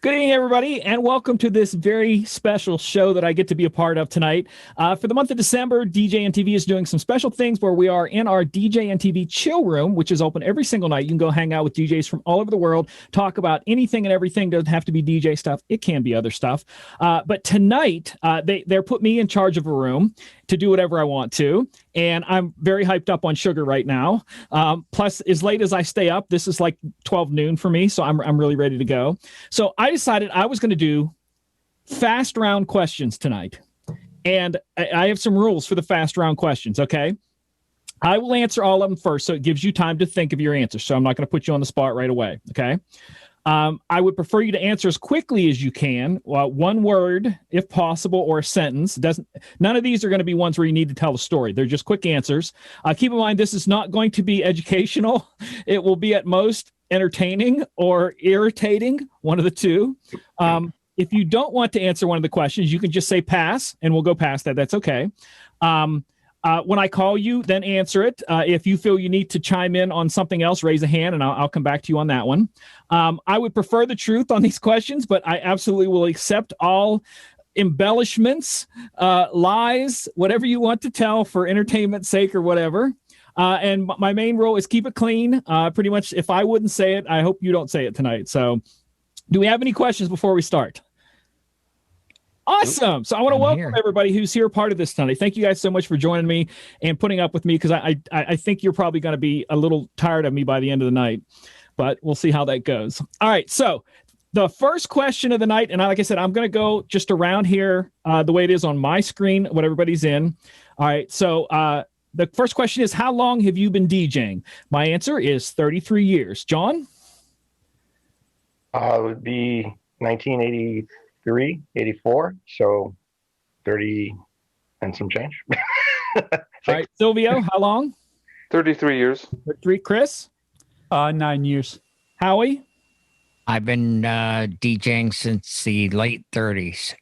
Good evening, everybody, and welcome to this very special show that I get to be a part of tonight. For the month of December, DJNTV is doing some special things where we are in our DJNTV chill room, which is open every single night. You can go hang out with DJs from all over the world, talk about anything and everything. Doesn't have to be DJ stuff. It can be other stuff. But tonight, they're put me in charge of a room to do whatever I want to. And I'm very hyped up on sugar right now. Plus, as late as I stay up, this is like 12 noon for me, so I'm really ready to go. So I decided I was going to do fast round questions tonight. And I have some rules for the fast round questions, okay? I will answer all of them first, so it gives you time to think of your answer. So I'm not going to put you on the spot right away, okay? I would prefer you to answer as quickly as you can, one word, if possible, or a sentence. None of these are going to be ones where you need to tell a story. They're just quick answers. Keep in mind, this is not going to be educational. It will be at most entertaining or irritating, one of the two. If you don't want to answer one of the questions, you can just say pass, and we'll go past that. That's okay. When I call you, then answer it. If you feel you need to chime in on something else, raise a hand, and I'll come back to you on that one. I would prefer the truth on these questions, but I absolutely will accept all embellishments, lies, whatever you want to tell for entertainment's sake or whatever. And my main rule is keep it clean. Pretty much, if I wouldn't say it, I hope you don't say it tonight. So do we have any questions before we start? Awesome. So I want to welcome everybody who's here part of this tonight. Thank you guys so much for joining me and putting up with me, because I think you're probably going to be a little tired of me by the end of the night, but we'll see how that goes. All right. So the first question of the night, and like I said, I'm going to go just around here the way it is on my screen, what everybody's in. All right. So the first question is, how long have you been DJing? My answer is 33 years. John? It would be 1983, 84, so 30 and some change. All right, Silvio, how long? 33 years. 33. Chris? 9 years. Howie? I've been DJing since the late 30s.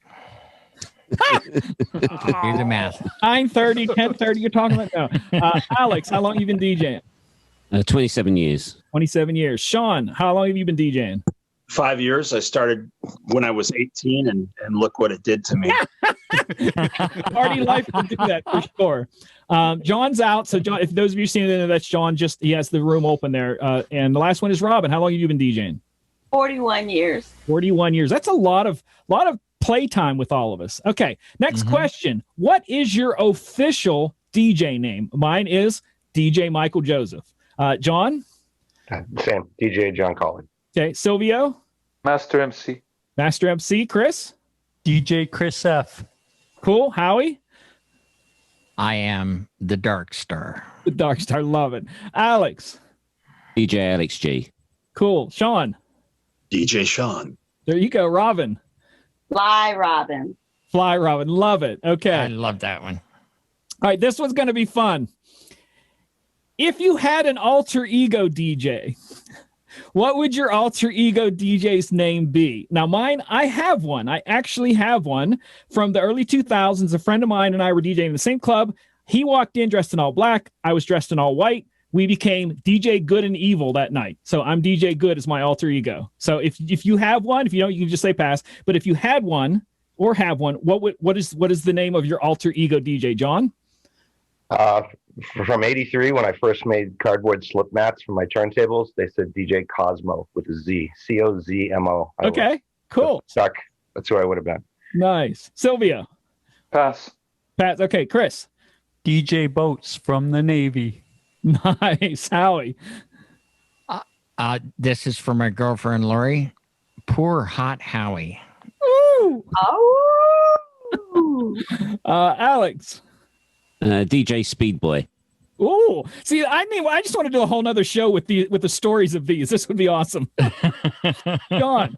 Do the math. 9:30, 10:30, you're talking about? No. Alex, how long have you been DJing? 27 years. 27 years. Sean, how long have you been DJing? 5 years. I started when I was 18, and look what it did to me. Party life will do that for sure. John's out. So John, if those of you seen it, that's John. Just he has the room open there. And the last one is Robin. How long have you been DJing? 41 years. 41 years. That's a lot of playtime with all of us. Okay. Next question. What is your official DJ name? Mine is DJ Michael Joseph. John? Same. DJ John Collin. Okay, Silvio? Master MC. Master MC. Chris? DJ Chris F. Cool. Howie? I am the Dark Star. The Dark Star. Love it. Alex? DJ Alex G. Cool. Sean? DJ Sean. There you go. Robin? Fly Robin. Fly Robin. Love it. Okay. I love that one. All right, this one's going to be fun. If you had an alter ego DJ, what would your alter ego DJ's name be? Now, mine, I have one. I actually have one from the early 2000s. A friend of mine and I were DJing in the same club. He walked in dressed in all black. I was dressed in all white. We became DJ Good and Evil that night. So I'm DJ Good as my alter ego. So if you have one, if you don't, you can just say pass. But if you had one or have one, what is the name of your alter ego DJ, John? From 83, when I first made cardboard slip mats for my turntables, they said DJ Cosmo with a Z. Cozmo. Okay, cool. Stuck. That's who I would have been. Nice. Sylvia? Pass. Pass. Okay, Chris? DJ Boats from the Navy. Nice. Howie? This is for my girlfriend, Lori. Poor hot Howie. Ooh. Oh. Alex? DJ Speedboy. Ooh. See, I just want to do a whole nother show with the stories of these. This would be awesome. John?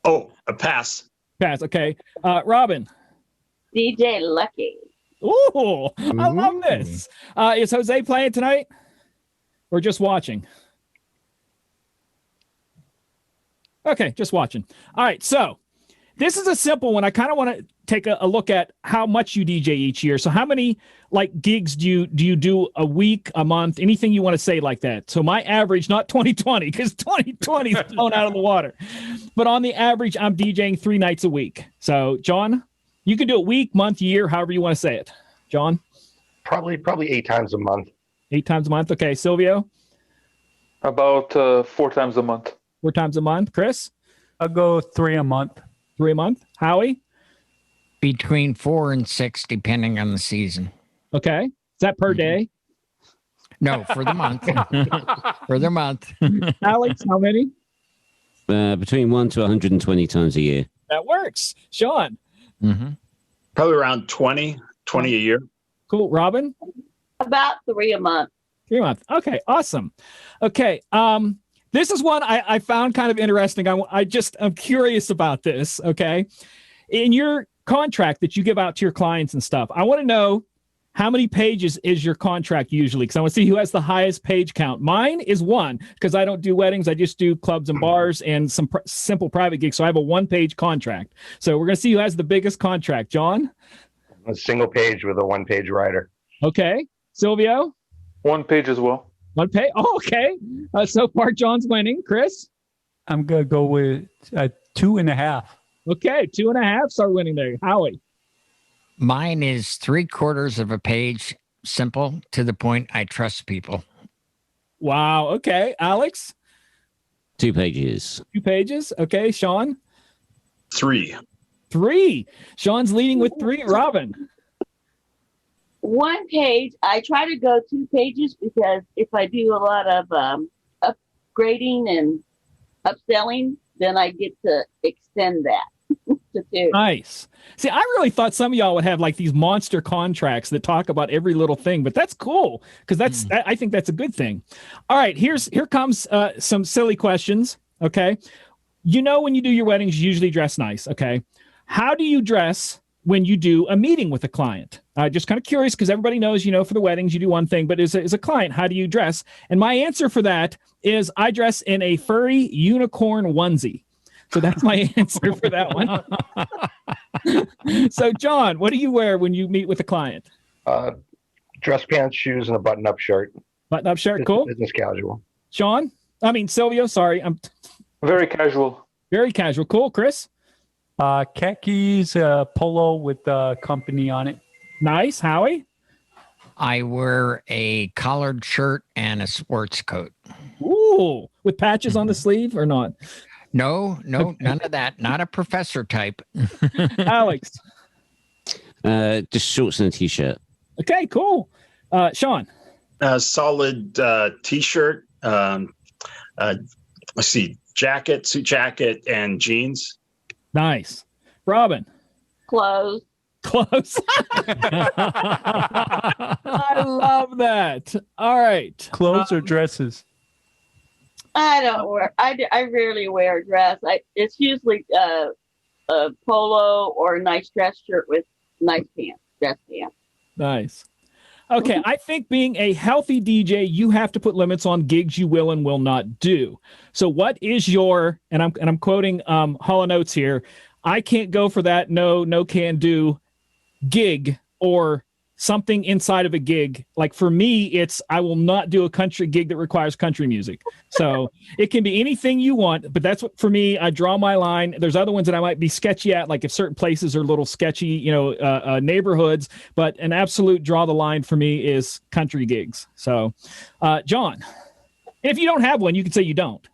Oh, a pass. Pass. Okay. Robin? DJ Lucky. Ooh. I love this. Is Jose playing tonight? Or just watching? Okay, just watching. All right, so This is a simple one. I kind of want to take a look at how much you DJ each year. So how many like gigs do you do a week, a month, anything you want to say like that? So my average, not 2020, because 2020 is blown out of the water. But on the average, I'm DJing 3 nights a week. So John, you can do it week, month, year, however you want to say it. John? Probably 8 times a month. 8 times a month. Okay. Silvio? About 4 times a month. 4 times a month. Chris? I'll go 3 a month. 3 a month. Howie? Between 4 and 6, depending on the season. Okay. Is that per day? No, for the month. For the month. Alex, how many? Between 1 to 120 times a year. That works. Sean? Mm-hmm. Probably around 20 a year. Cool. Robin? About 3 a month. 3 a month. Okay. Awesome. Okay. This is one I found kind of interesting. I'm curious about this. Okay. In your contract that you give out to your clients and stuff, I want to know how many pages is your contract usually? Because I want to see who has the highest page count. Mine is 1 because I don't do weddings. I just do clubs and bars and some simple private gigs. So I have a 1-page contract. So we're going to see who has the biggest contract. John? A single page with a 1-page writer. Okay. Silvio? 1 page as well. 1 page. Oh, okay. So far, John's winning. Chris? I'm going to go with 2.5. Okay. 2.5 are winning there. Howie? Mine is 3/4 of a page, simple, to the point. I trust people. Wow. Okay. Alex? 2 pages. 2 pages. Okay. Sean? 3. 3. Sean's leading with 3. Robin? 1 page. I try to go 2 pages because if I do a lot of upgrading and upselling, then I get to extend that to 2. Nice. See, I really thought some of y'all would have like these monster contracts that talk about every little thing, but that's cool because I think that's a good thing. All right, here comes some silly questions. Okay, when you do your weddings, you usually dress nice. Okay, how do you dress when you do a meeting with a client? Just kind of curious because everybody knows, for the weddings you do one thing, but as a client, how do you dress? And my answer for that is I dress in a furry unicorn onesie. So that's my answer for that one. So, John, what do you wear when you meet with a client? Dress pants, shoes, and a button-up shirt. Button-up shirt, cool. Business casual. Silvio, sorry. I'm Very casual. very casual. Cool. Chris? Khakis, polo with company on it. Nice. Howie? I wear a collared shirt and a sports coat. Ooh, with patches on the sleeve or not? No, none of that. Not a professor type. Alex? Just shorts and a t-shirt. Okay, cool. Sean? Solid t-shirt. Let's see, suit jacket, and jeans. Nice. Robin? Clothes. Close. I love that. All right. Clothes or dresses? I don't wear. I rarely wear a dress. It's usually a polo or a nice dress shirt with nice pants, dress pants. Nice. Okay, I think being a healthy DJ, you have to put limits on gigs you will and will not do. So, what is your? And I'm quoting Hall & Oates here. I can't go for that. No can do gig or something inside of a gig. Like for me, it's I will not do a country gig that requires country music. So it can be anything you want, but that's what for me, I draw my line. There's other ones that I might be sketchy at, like if certain places are a little sketchy, neighborhoods, but an absolute draw the line for me is country gigs. So, John, if you don't have one, you can say you don't.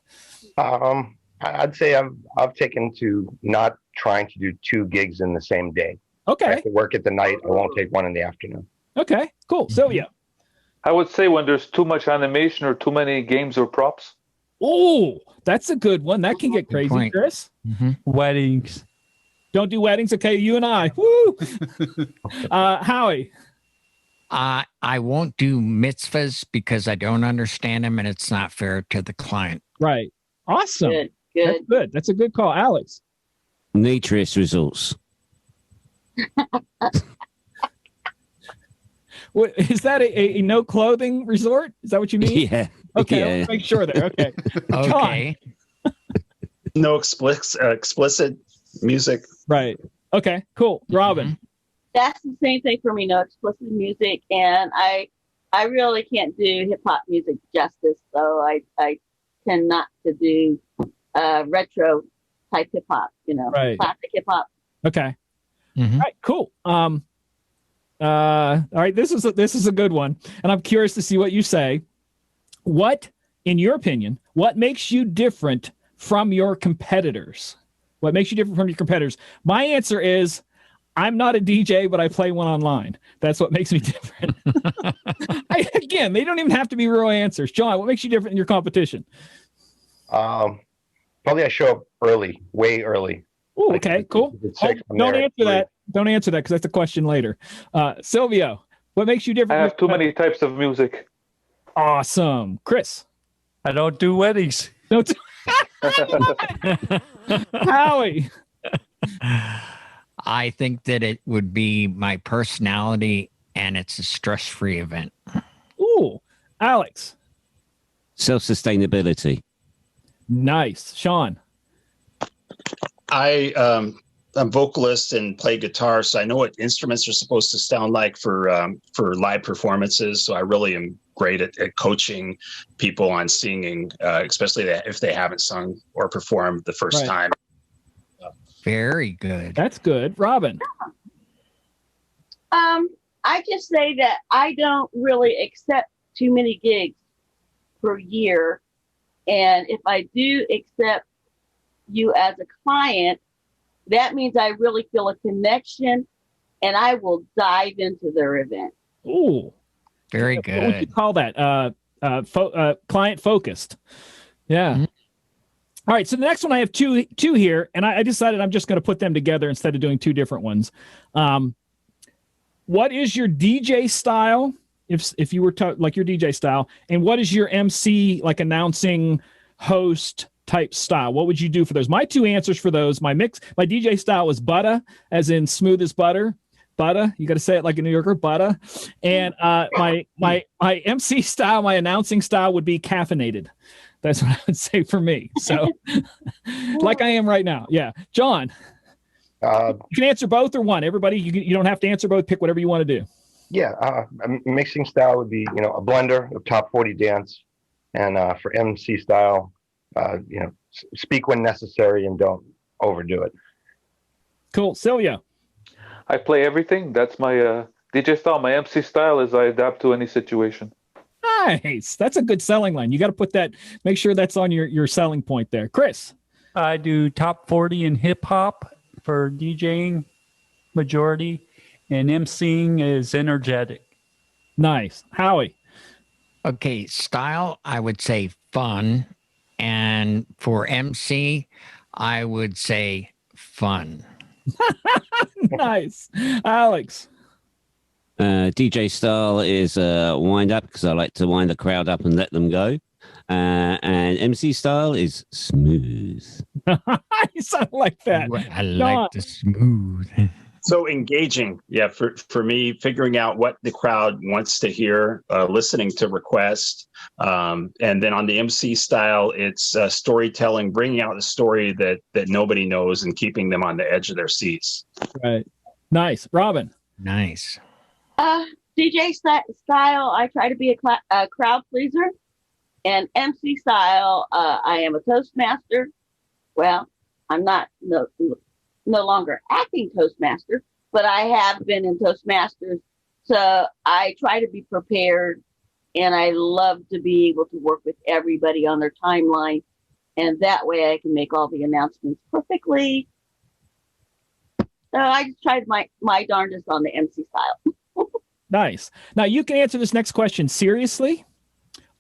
I'd say I've taken to not trying to do 2 gigs in the same day. Okay. I have to work at the night. I won't take one in the afternoon. Okay, cool. Sylvia. I would say when there's too much animation or too many games or props. Oh, that's a good one. That can get crazy, point. Chris. Mm-hmm. Weddings. Don't do weddings. Okay, you and I. Woo! Howie. I won't do mitzvahs because I don't understand them and it's not fair to the client. Right. Awesome. Good. That's good. That's a good call. Alex. Naturist resorts. What, is that a no clothing resort? Is that what you mean? Yeah. Okay, Yeah. let's make sure there. Okay. Okay. No explicit music. Right. Okay, cool. Robin. That's the same thing for me. No explicit music, and I really can't do hip hop music justice. So I tend not to do retro type hip hop. Right. Classic hip hop. Okay. All right, cool. All right, this is a good one, and I'm curious to see what you say. What, in your opinion, what makes you different from your competitors? What makes you different from your competitors? My answer is, I'm not a DJ, but I play one online. That's what makes me different. Again, they don't even have to be real answers. John, what makes you different in your competition? Probably I show up early, way early. Ooh, okay, cool. Don't answer that. Don't answer that because that's a question later. Silvio, what makes you different? I have too many types of music. Awesome. Chris. I don't do weddings. No. Howie. I think that it would be my personality, and it's a stress-free event. Ooh, Alex. Self-sustainability. Nice. Sean. I'm a vocalist and play guitar, so I know what instruments are supposed to sound like for live performances. So I really am great at coaching people on singing, especially if they haven't sung or performed the first time. Very good. That's good. Robin. I just say that I don't really accept too many gigs per year. And if I do accept you as a client, that means I really feel a connection and I will dive into their event. Ooh. Very good. What would you call that? Client focused. Yeah. Mm-hmm. All right. So the next one, I have two here, and I decided I'm just going to put them together instead of doing two different ones. What is your DJ style? If you were like your DJ style, and what is your MC, like announcing host type style? What would you do for those? My two answers for those, my DJ style is butter, as in smooth as butter. Butter, you got to say it like a New Yorker, butter. And my MC style, my announcing style would be caffeinated. That's what I would say for me. So, like I am right now. Yeah, John. You can answer both or one. Everybody, you don't have to answer both. Pick whatever you want to do. Yeah, mixing style would be a blender of top 40 dance, and for MC style, speak when necessary and don't overdo it. Cool, Celia. I play everything. That's my DJ style. My MC style is I adapt to any situation. Nice. That's a good selling line. You got to put that. Make sure that's on your selling point there, Chris. I do top 40 in hip hop for DJing majority, and MCing is energetic. Nice. Howie. Okay, style, I would say fun. And for MC, I would say fun. Nice. Alex. DJ style is wind up because I like to wind the crowd up and let them go. And MC style is smooth. You sound like that. I like the smooth. So engaging, yeah. For me, figuring out what the crowd wants to hear, listening to requests, and then on the MC style, it's storytelling, bringing out the story that nobody knows, and keeping them on the edge of their seats. Right. Nice, Robin. Nice. DJ style, I try to be a crowd pleaser, and MC style, I am a Toastmaster. Well, I'm not no longer acting Toastmaster, but I have been in Toastmasters. So I try to be prepared, and I love to be able to work with everybody on their timeline. And that way I can make all the announcements perfectly. So I just tried my darndest on the MC style. Nice. Now you can answer this next question seriously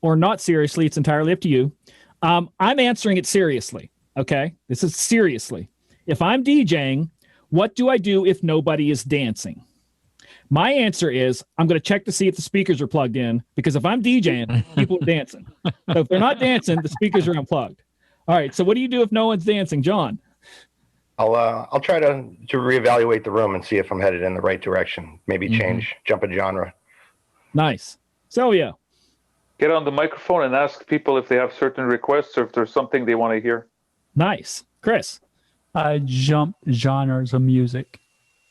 or not seriously. It's entirely up to you. I'm answering it seriously. Okay. This is seriously. If I'm DJing, what do I do if nobody is dancing? My answer is I'm going to check to see if the speakers are plugged in, because if I'm DJing, people are dancing. So if they're not dancing, the speakers are unplugged. All right. So what do you do if no one's dancing, John? I'll try to reevaluate the room and see if I'm headed in the right direction. Maybe jump a genre. Nice. Celia. Get on the microphone and ask people if they have certain requests or if there's something they want to hear. Nice. Chris. Jump genres of music.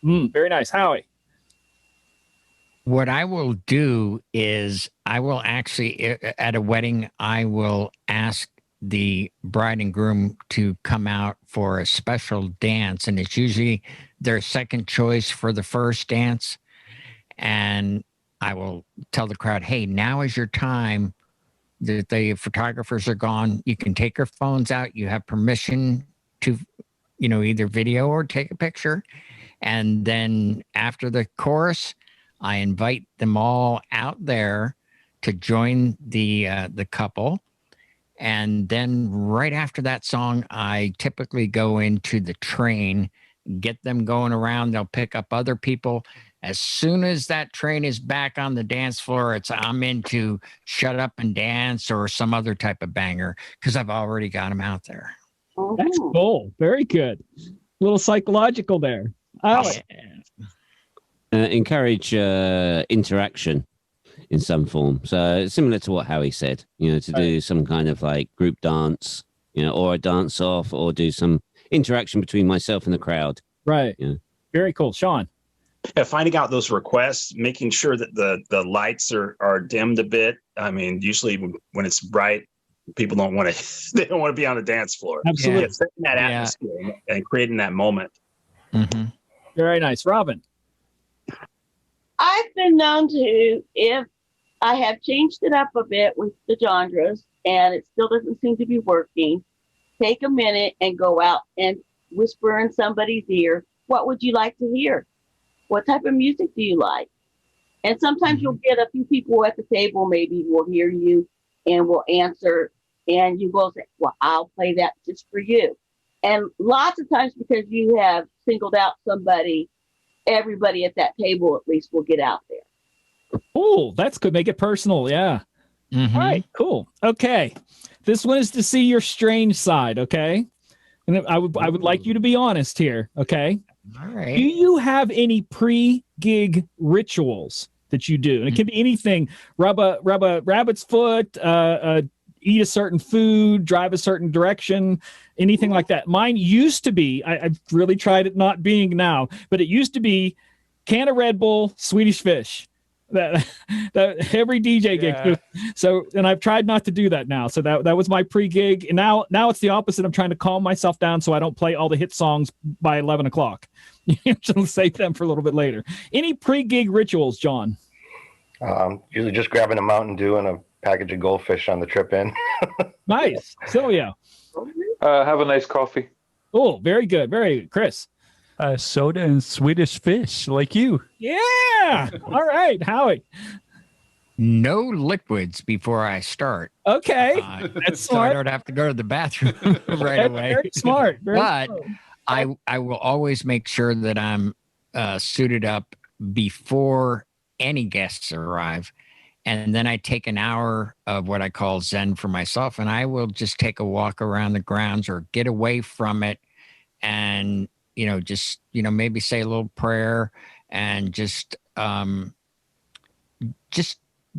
Very nice. Howie. What I will do is I will actually, at a wedding, I will ask the bride and groom to come out for a special dance. And it's usually their second choice for the first dance. And I will tell the crowd, hey, now is your time. The photographers are gone. You can take your phones out. You have permission to, either video or take a picture. And then after the chorus, I invite them all out there to join the couple. And then right after that song, I typically go into the train, get them going around. They'll pick up other people. As soon as that train is back on the dance floor, I'm into Shut Up and Dance or some other type of banger because I've already got them out there. That's cool. Very good. A little psychological there. Encourage interaction in some form. So similar to what Howie said, to do some kind of like group dance, or a dance off, or do some interaction between myself and the crowd. Right. Very cool. Sean. Yeah, finding out those requests, making sure that the lights are dimmed a bit. I mean, usually when it's bright, people don't want to they don't want to be on the dance floor. Absolutely. Setting that atmosphere and creating that moment. Mm-hmm. Very nice. Robin. I've been known to, if I have changed it up a bit with the genres and it still doesn't seem to be working, take a minute and go out and whisper in somebody's ear, what would you like to hear? What type of music do you like? And sometimes you'll get a few people at the table, maybe will hear you and will answer, and you will say, well, I'll play that just for you. And lots of times, because you have singled out somebody, everybody at that table at least will get out there. Oh, that's good. Make it personal. Yeah. Mm-hmm. All right, cool. Okay. This one is to see your strange side. Okay. And I would like you to be honest here. Okay. All right. Do you have any pre-gig rituals that you do? And it can be anything: rub a rabbit's foot, eat a certain food, drive a certain direction, anything like that. Mine used to be, I've really tried it not being now, but it used to be can of Red Bull, Swedish Fish. That every DJ gig. Yeah. So, and I've tried not to do that now. So that was my pre-gig. And now it's the opposite. I'm trying to calm myself down so I don't play all the hit songs by 11 o'clock. Just save them for a little bit later. Any pre-gig rituals, John? Usually just grabbing a Mountain Dew and a package of goldfish on the trip in. Nice. Sylvia. Have a nice coffee. Oh, very good. Very good. Chris. Soda and Swedish Fish, like you. Yeah. All right. Howie. No liquids before I start. Okay. That's So I smart. don't have to go to the bathroom right That's away. very smart. Very But smart. I will always make sure that I'm suited up before any guests arrive. And then I take an hour of what I call Zen for myself. And I will just take a walk around the grounds or get away from it and, just, maybe say a little prayer and just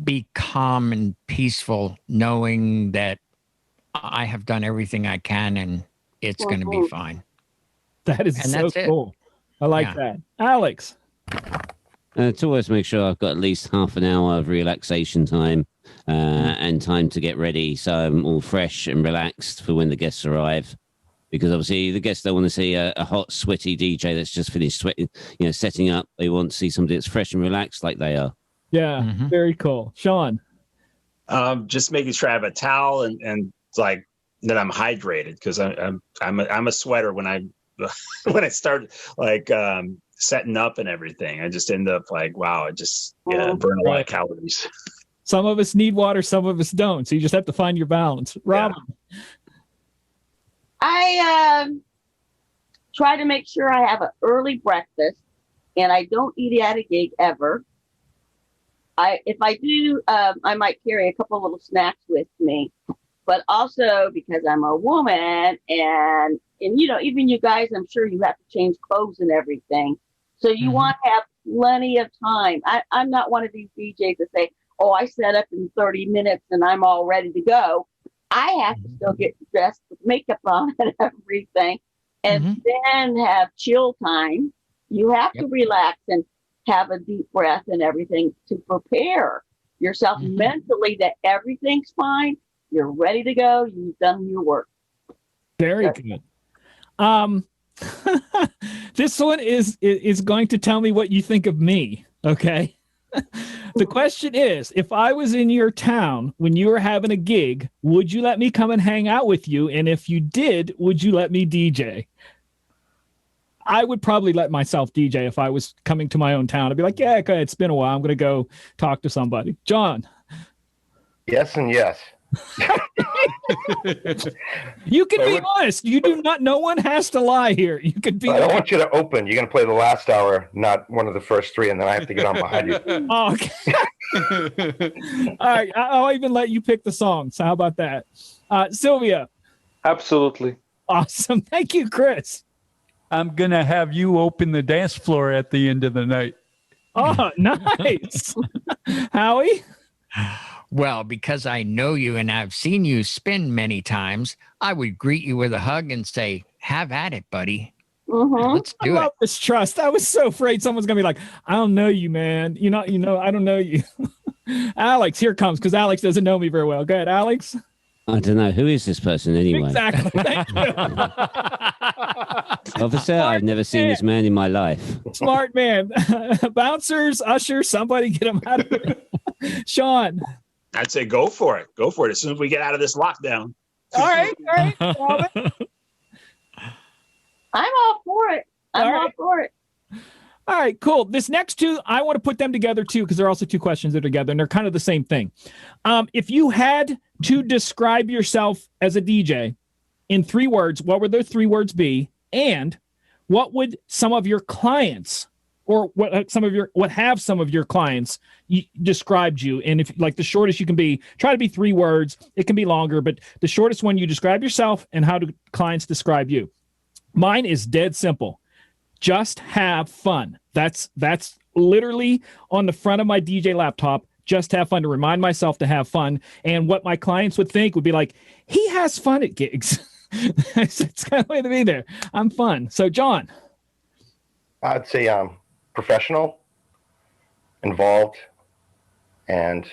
be calm and peaceful, knowing that I have done everything I can and it's going to be fine. That is And so that's it. cool. I like Yeah. that. Alex. To always make sure I've got at least half an hour of relaxation time and time to get ready, so I'm all fresh and relaxed for when the guests arrive. Because obviously the guests don't want to see a hot, sweaty DJ that's just finished sweating, setting up. They want to see somebody that's fresh and relaxed like they are. Yeah. Mhm. Very cool. Sean. Just making sure I have a towel and like that I'm hydrated, because I'm a sweater when I when I start like setting up and everything. I just end up like, wow, I just burn a lot of calories. Some of us need water, some of us don't. So you just have to find your balance. Robin. I try to make sure I have an early breakfast, and I don't eat at a gig ever. If I do, I might carry a couple little snacks with me, but also because I'm a woman and even you guys, I'm sure you have to change clothes and everything. So you want to have plenty of time. I'm not one of these DJs that say, oh, I set up in 30 minutes and I'm all ready to go. I have to still get dressed with makeup on and everything. and then have chill time. You have to relax and have a deep breath and everything to prepare yourself mentally that everything's fine. You're ready to go. You've done your work. Very good. This one is going to tell me what you think of me. Okay. The question is, if I was in your town when you were having a gig, would you let me come and hang out with you? And if you did, would you let me DJ? I would probably let myself DJ if I was coming to my own town. I'd be like, yeah, okay, it's been a while. I'm going to go talk to somebody. John. Yes and yes. You can be honest. You do not. No one has to lie here. You could be. I don't want you to open. You're going to play the last hour, not one of the first three, and then I have to get on behind you. Oh, okay. All right. I'll even let you pick the songs. How about that? Sylvia. Absolutely. Awesome. Thank you, Chris. I'm going to have you open the dance floor at the end of the night. Oh, nice. Howie? Well, because I know you and I've seen you spin many times, I would greet you with a hug and say, have at it, buddy. Let's do I love this trust. I was so afraid someone's going to be like, I don't know you, man. You know, I don't know you. Alex, here comes, because Alex doesn't know me very well. Go ahead, Alex. I don't know. Who is this person anyway? Exactly. Thank you. Officer, I've never seen this man in my life. Smart man. Bouncers, ushers, somebody get him out of here. Sean. I'd say go for it. Go for it as soon as we get out of this lockdown. All right. Robin. I'm all for it. I'm all for it. All right, cool. This next two, I want to put them together too, because they're also two questions that are together, and they're kind of the same thing. If you had to describe yourself as a DJ in 3 words, what would those 3 words be? And what would some of your clients, or what have some of your clients described you? And if like the shortest you can be, try to be 3 words. It can be longer, but the shortest one, you describe yourself, and how do clients describe you? Mine is dead simple. Just have fun. That's literally on the front of my DJ laptop. Just have fun, to remind myself to have fun. And what my clients would think would be like, he has fun at gigs. It's kind of the way to be there. I'm fun. So, John. I'd say professional, involved, and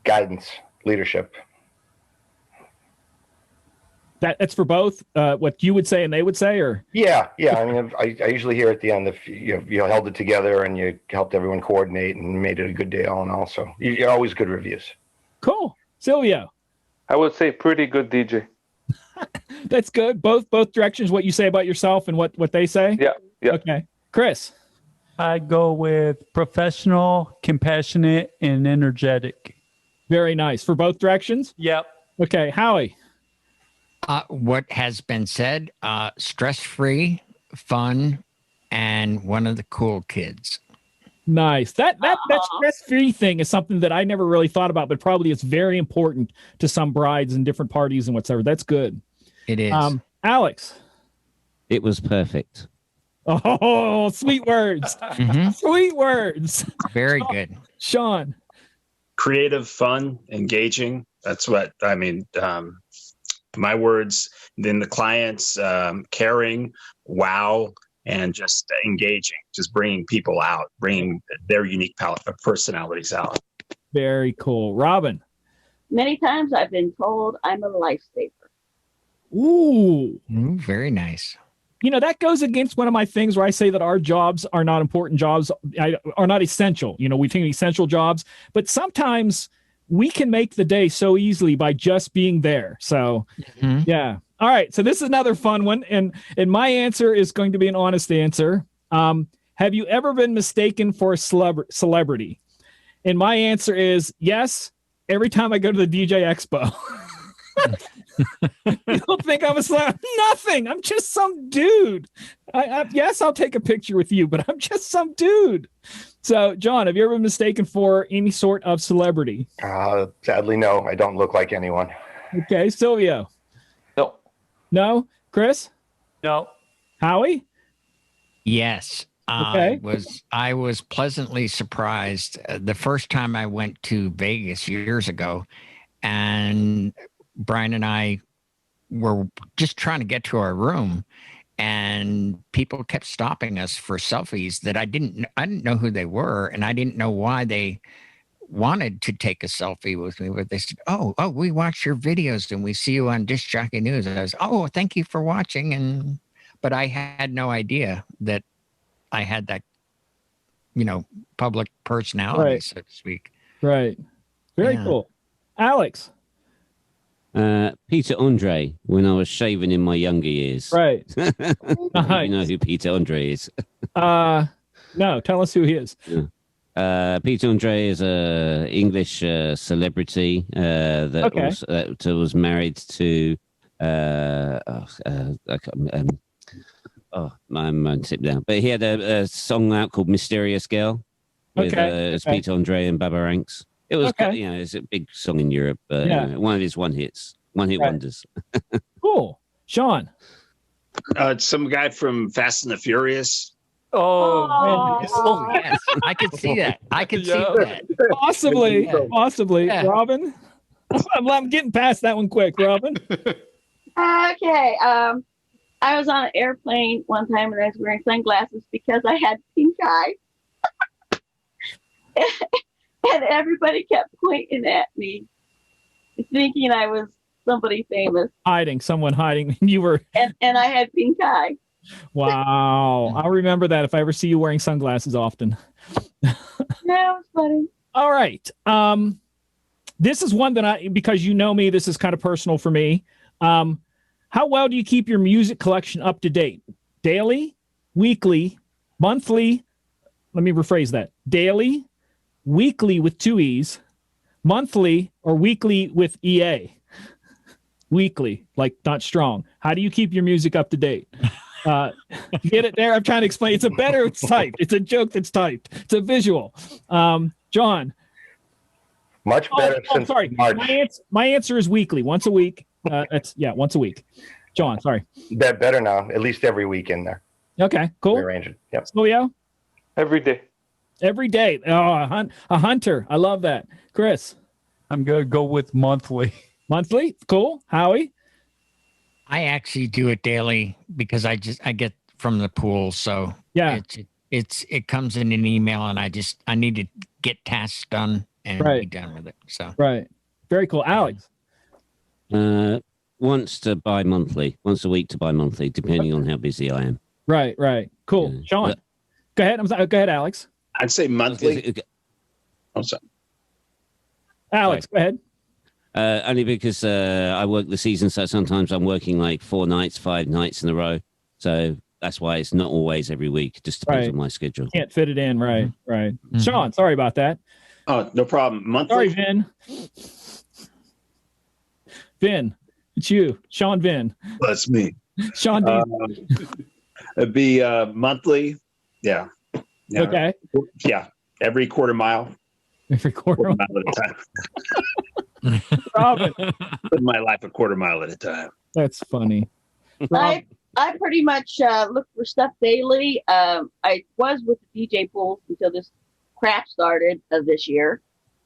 guidance, leadership. That's for both what you would say and they would say, or? Yeah. I mean, I usually hear at the end, if you held it together and you helped everyone coordinate and made it a good day all in all. So you're always good reviews. Cool. Silvio. I would say pretty good DJ. That's good. Both directions, what you say about yourself and what they say? Yeah. Okay. Chris. I go with professional, compassionate, and energetic. Very nice. For both directions? Yep. Okay. Howie. What has been said, stress-free, fun, and one of the cool kids. Nice. That stress-free thing is something that I never really thought about, but probably it's very important to some brides and different parties and whatever. That's good. It is. Alex. It was perfect. Oh, sweet words. Sweet words. Very good. Sean. Creative, fun, engaging. That's what I mean. My words, then the clients, caring, wow, and just engaging, just bringing people out, bringing their unique personalities out. Very cool. Robin. Many times I've been told I'm a lifesaver. Ooh. Very nice. You know, that goes against one of my things where I say that our jobs are not important jobs, are not essential. You know, we think essential jobs, but sometimes we can make the day so easily by just being there. So, yeah. All right. So this is another fun one. And my answer is going to be an honest answer. Have you ever been mistaken for a celebrity? And my answer is yes. Every time I go to the DJ Expo. You don't think I'm a celebrity? Nothing. I'm just some dude. Yes, I'll take a picture with you, but I'm just some dude. So, John, have you ever been mistaken for any sort of celebrity? Sadly, no. I don't look like anyone. Okay, Silvio. No. No? Chris? No. Howie? Yes. Okay. I was pleasantly surprised the first time I went to Vegas years ago, and Brian and I were just trying to get to our room, and people kept stopping us for selfies that I didn't know who they were, and I didn't know why they wanted to take a selfie with me. But they said, "Oh, we watch your videos and we see you on Disc Jockey News." And I was, "Oh, thank you for watching." But I had no idea that I had that, public personality, Right. so to speak. Right. Very Yeah. cool. Alex. Peter Andre, when I was shaving in my younger years. Right. You know who Peter Andre is. No, tell us who he is. Peter Andre is a English celebrity that was married to I'm tipped down. But he had a song out called "Mysterious Girl" with it's Peter Andre and Baba Ranks. It was it's a big song in Europe. Anyway, one of his one hit wonders. Cool. Sean. Some guy from Fast and the Furious. Oh, yes, I could see that. Possibly. Yeah. Robin. I'm getting past that one quick, Robin. Okay. I was on an airplane one time and I was wearing sunglasses because I had pink eye. And everybody kept pointing at me, thinking I was somebody famous. Someone hiding. You were. And I had pink eye. Wow. I'll remember that if I ever see you wearing sunglasses often. Yeah, it was funny. All right. This is one that because you know me, this is kind of personal for me. How well do you keep your music collection up to date? Daily, weekly, monthly? Let me rephrase that. Daily, weekly with 2 E's, monthly, or weekly with EA? Weekly, like not strong. How do you keep your music up to date? You get it there? I'm trying to explain. It's typed. It's a joke that's typed. It's a visual. John. Much better since sorry. March. My answer is weekly, once a week. Once a week. John, sorry. Better now, at least every week in there. Okay, cool. Rearrange it. Yep. Slowio? Every day. Every day. Oh, a hunter. I love that. Chris? I'm going to go with monthly. Monthly? Cool. Howie? I actually do it daily because I get from the pool. So yeah, it comes in an email and I need to get tasks done and be done with it. So right. Very cool. Alex? Once a week to bi-monthly, depending on how busy I am. Right. Cool. Yeah. Sean, go ahead. Go ahead, Alex. I'd say monthly. I'm sorry. Alex, go ahead. Only because I work the season, so sometimes I'm working like 4 nights, 5 nights in a row. So that's why it's not always every week. It just depends on my schedule. Can't fit it in. Right. Mm-hmm. Sean, sorry about that. Oh, no problem. Monthly. Sorry, Vin. Vin, it's you. Sean Vin. That's me. Sean it'd be monthly. Yeah. Okay. Yeah. Every quarter mile. Every quarter mile at a time. Robin. Live my life a quarter mile at a time. That's funny. I pretty much look for stuff daily. I was with the DJ pools until this crap started this year.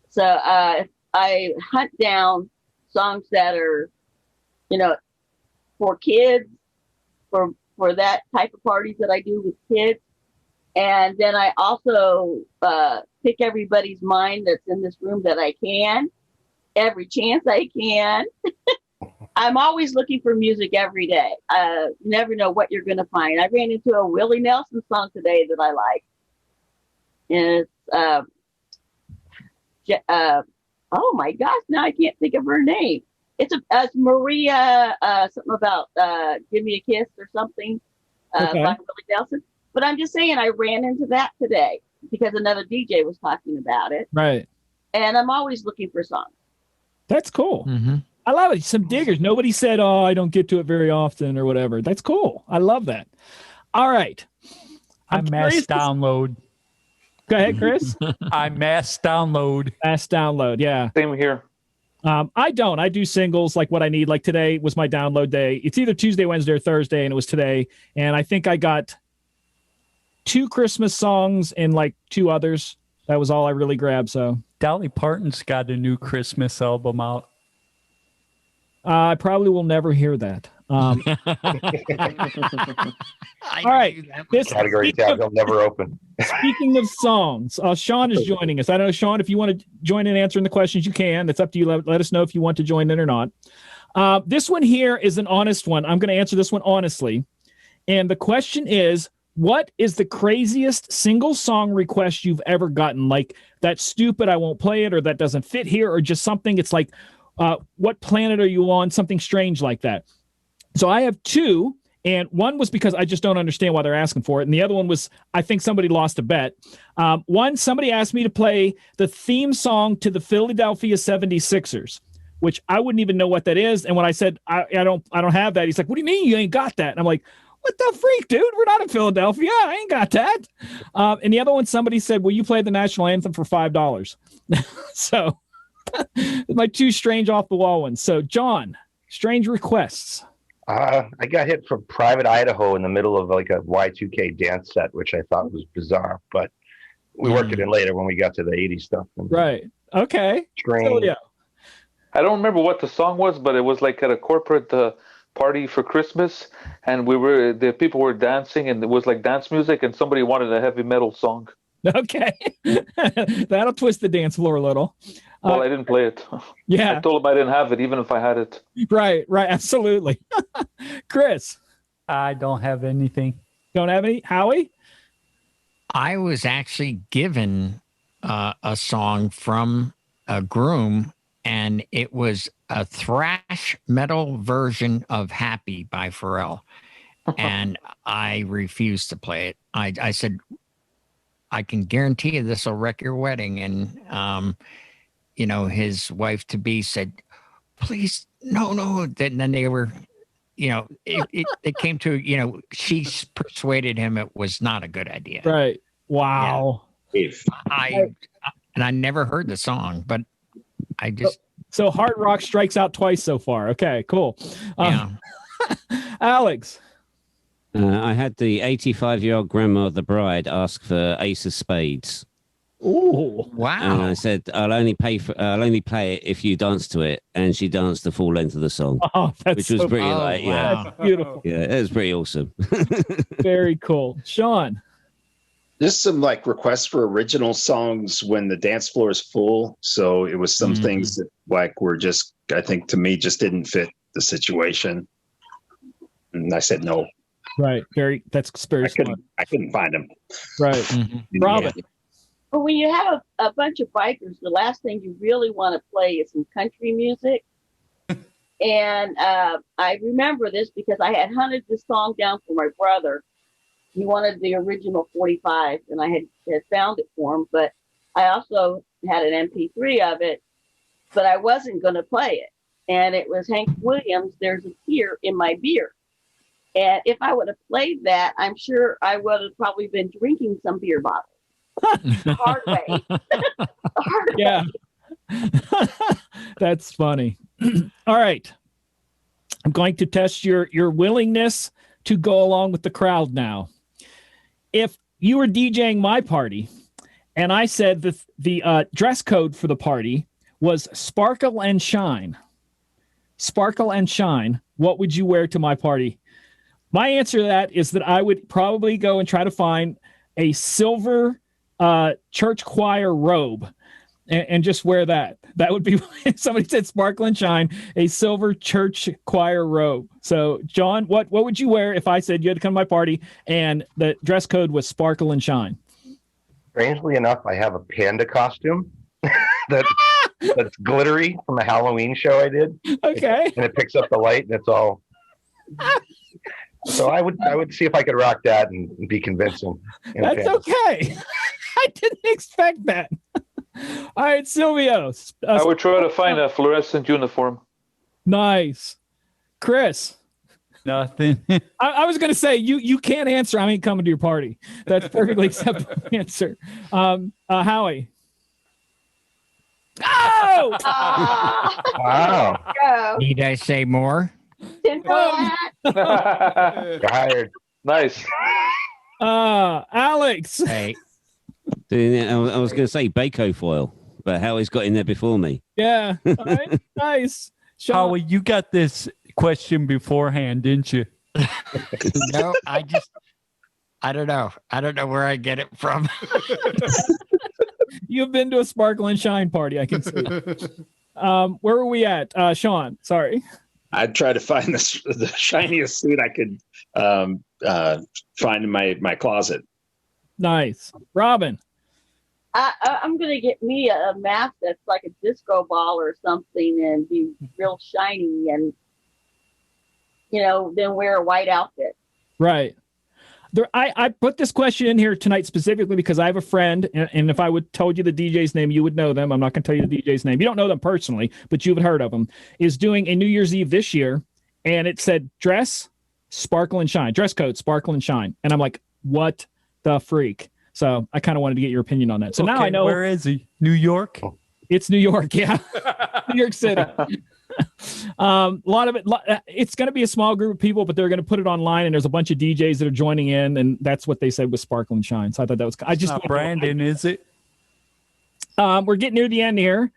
So I hunt down songs that are, for kids, for that type of parties that I do with kids. And then I also pick everybody's mind that's in this room that I can, every chance I can. I'm always looking for music every day. You never know what you're going to find. I ran into a Willie Nelson song today that I like. And it's, oh my gosh, now I can't think of her name. It's Maria, something about Give Me a Kiss or something by Willie Nelson. But I'm just saying, I ran into that today because another DJ was talking about it. Right. And I'm always looking for songs. That's cool. Mm-hmm. I love it. Some diggers. Nobody said, "Oh, I don't get to it very often" or whatever. That's cool. I love that. All right. I mass download. Go ahead, Chris. I mass download. Mass download. Yeah. Same here. I don't. I do singles like what I need. Like today was my download day. It's either Tuesday, Wednesday, or Thursday, and it was today. And I think I got 2 Christmas songs and like 2 others. That was all I really grabbed. So Dolly Parton's got a new Christmas album out. I probably will never hear that. All right. This Category tab will never open. Speaking of songs, Sean is joining us. I don't know, Sean, if you want to join in answering the questions, you can. It's up to you. Let us know if you want to join in or not. This one here is an honest one. I'm going to answer this one honestly. And the question is, what is the craziest single song request you've ever gotten? Like, that's stupid, I won't play it, or that doesn't fit here, or just something. It's like, what planet are you on? Something strange like that. So I have two. And one was because I just don't understand why they're asking for it. And the other one was, I think somebody lost a bet. One, somebody asked me to play the theme song to the Philadelphia 76ers, which I wouldn't even know what that is. And when I said, I don't have that, he's like, what do you mean you ain't got that? And I'm like, what the freak, dude? We're not in Philadelphia. I ain't got that. And the other one, somebody said, will you play the national anthem for $5? So my two strange off the wall ones. So John, strange requests. I got hit from Private Idaho in the middle of like a Y2K dance set, which I thought was bizarre, but we worked it in later when we got to the 80s stuff. Right. Okay. Strange. So, I don't remember what the song was, but it was like at a corporate party for Christmas, and the people were dancing, and it was like dance music, and somebody wanted a heavy metal song. Okay. That'll twist the dance floor a little. Well, I didn't play it. Yeah. I told him I didn't have it, even if I had it. Right. Absolutely. Chris. I don't have anything. Don't have any? Howie? I was actually given a song from a groom, and it was a thrash metal version of Happy by Pharrell. And I refused to play it. I said, I can guarantee you this will wreck your wedding. And, his wife to be said, please, no. Then they were, it came to, she persuaded him it was not a good idea. Right. Wow. Yeah. I never heard the song, but I just. So hard rock strikes out twice so far. Okay, cool. Alex. I had the 85-year-old grandma of the bride ask for Ace of Spades. Ooh, wow! And I said, I'll only play it if you dance to it. And she danced the full length of the song, which was pretty wow. That's beautiful. Yeah, it was pretty awesome. Very cool, Sean. There's some like requests for original songs when the dance floor is full. So it was some things that like were just, I think to me, just didn't fit the situation. And I said no. Right. That's very smart. I couldn't find them. Right. Robin. Yeah. But when you have a bunch of bikers, the last thing you really want to play is some country music. And I remember this because I had hunted this song down for my brother. He wanted the original 45, and I had found it for him. But I also had an MP3 of it, but I wasn't going to play it. And it was Hank Williams, There's a Tear in My Beer. And if I would have played that, I'm sure I would have probably been drinking some beer bottles. Hard way. Hard yeah. That's funny. All right. I'm going to test your willingness to go along with the crowd now. If you were DJing my party and I said the dress code for the party was sparkle and shine, what would you wear to my party? My answer to that is that I would probably go and try to find a silver church choir robe and just wear that. That would be, if somebody said sparkle and shine, a silver church choir robe. So, John, what would you wear if I said you had to come to my party and the dress code was sparkle and shine? Strangely enough, I have a panda costume that's glittery from a Halloween show I did. Okay. And it picks up the light and it's all. So I would see if I could rock that and be convincing. That's okay. I didn't expect that. All right, Silvio. I would try to find a fluorescent uniform. Nice. Chris. Nothing. I was going to say, you can't answer. I ain't coming to your party. That's perfectly acceptable answer. Howie. Oh! Wow. go. Need I say more? Tinfoil hat. You're hired. Nice. Alex. Hey, I was going to say Baco foil, but Howie's got in there before me. Yeah. All right. Nice. Sean, Howie, you got this question beforehand, didn't you? No, I don't know. I don't know where I get it from. you've been to a Sparkle and Shine party, I can see. Where were we at? Sean, sorry. I'd try to find the shiniest suit I could find in my closet. Nice. Robin. I'm gonna get me a mask that's like a disco ball or something and be real shiny and then wear a white outfit. Right. I put this question in here tonight specifically because I have a friend, and if I would told you the DJ's name, you would know them. I'm not going to tell you the DJ's name. You don't know them personally, but you've heard of them. Is doing a New Year's Eve this year, and it said dress, sparkle and shine, dress code, sparkle and shine, and I'm like, what the freak? So I kind of wanted to get your opinion on that. So now I know. Where is he? New York? It's New York, yeah, New York City. A lot of it, it's going to be a small group of people, but they're going to put it online, and there's a bunch of DJs that are joining in, and that's what they said was Sparkle and Shine. So I thought that was. I just not Brandon, is it? We're getting near the end here.